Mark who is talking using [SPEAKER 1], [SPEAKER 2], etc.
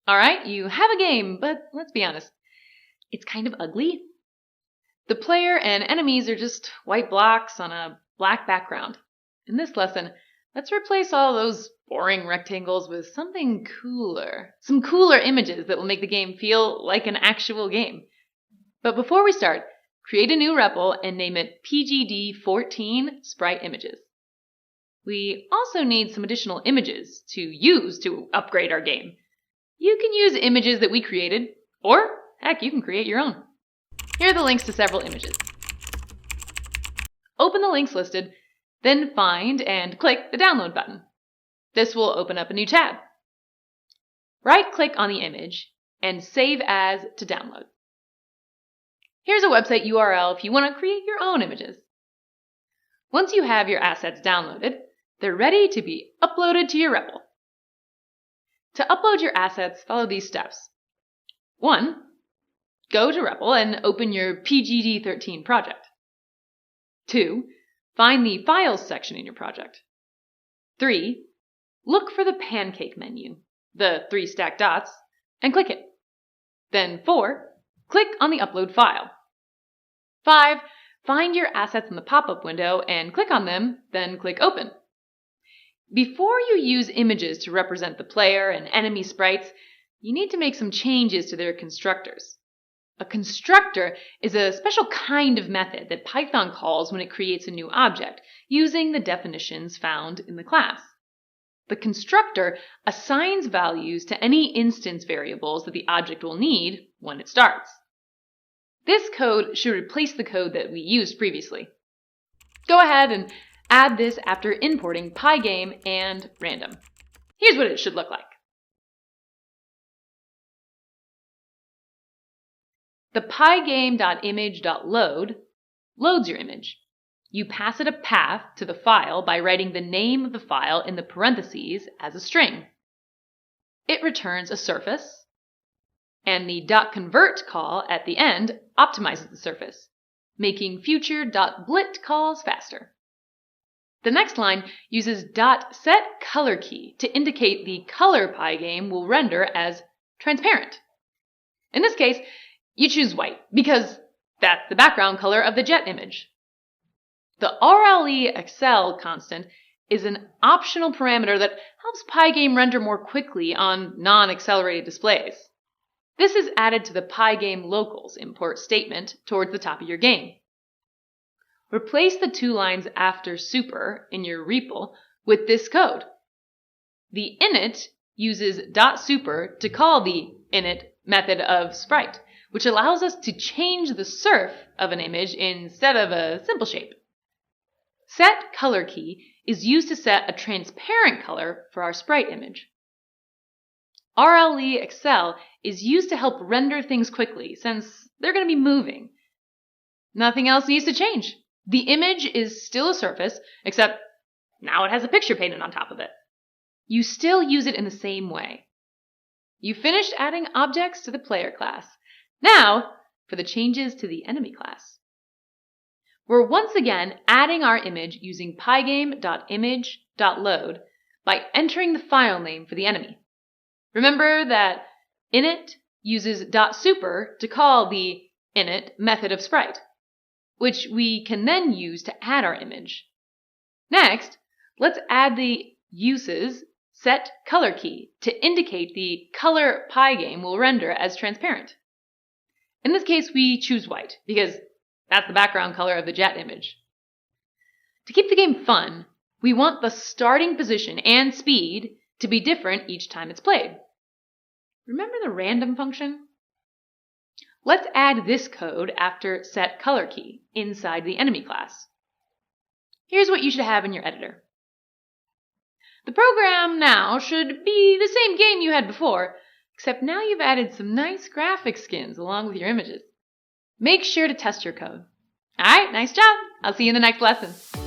[SPEAKER 1] Alright, you have a game, but let's be honest, it's kind of ugly. The player and enemies are just white blocks on a black background. In this lesson, let's replace all those boring rectangles with something cooler. Some cooler images that will make the game feel like an actual game. But before we start, create a new REPL and name it PGD14 Sprite Images. We also need some additional images to use to upgrade our game. You can use images that we created, or heck, you can create your own. Here are the links to several images. Open the links listed, then find and click the download button. This will open up a new tab. Right-click on the image and save as to download. Here's a website URL if you want to create your own images. Once you have your assets downloaded, they're ready to be uploaded to your REPL. To upload your assets, follow these steps. 1. Go to REPL and open your PGD13 project. 2. Find the Files section in your project. 3. Look for the pancake menu, the 3 stacked dots, and click it. Then 4. Click on the upload file. 5. Find your assets in the pop-up window and click on them, then click Open. Before you use images to represent the player and enemy sprites, you need to make some changes to their constructors. A constructor is a special kind of method that Python calls when it creates a new object, using the definitions found in the class. The constructor assigns values to any instance variables that the object will need when it starts. This code should replace the code that we used previously. Go ahead and add this after importing PyGame and random. Here's what it should look like. The pygame.image.load loads your image. You pass it a path to the file by writing the name of the file in the parentheses as a string. It returns a surface, and the .convert call at the end optimizes the surface, making future .blit calls faster. The next line uses .setColorKey to indicate the color Pygame will render as transparent. In this case, you choose white because that's the background color of the jet image. The RLEXL constant is an optional parameter that helps Pygame render more quickly on non-accelerated displays. This is added to the Pygame locals import statement towards the top of your game. Replace the 2 lines after super in your REPL with this code. The init uses .super to call the init method of Sprite, which allows us to change the surf of an image instead of a simple shape. SetColorKey is used to set a transparent color for our Sprite image. RLEXL is used to help render things quickly since they're going to be moving. Nothing else needs to change. The image is still a surface, except now it has a picture painted on top of it. You still use it in the same way. You finished adding objects to the player class. Now, for the changes to the enemy class. We're once again adding our image using pygame.image.load by entering the file name for the enemy. Remember that init uses .super to call the init method of Sprite, which we can then use to add our image. Next, let's add the uses setColorKey to indicate the color Pygame will render as transparent. In this case, we choose white because that's the background color of the jet image. To keep the game fun, we want the starting position and speed to be different each time it's played. Remember the random function? Let's add this code after setColorKey inside the enemy class. Here's what you should have in your editor. The program now should be the same game you had before, except now you've added some nice graphic skins along with your images. Make sure to test your code. Alright, nice job! I'll see you in the next lesson.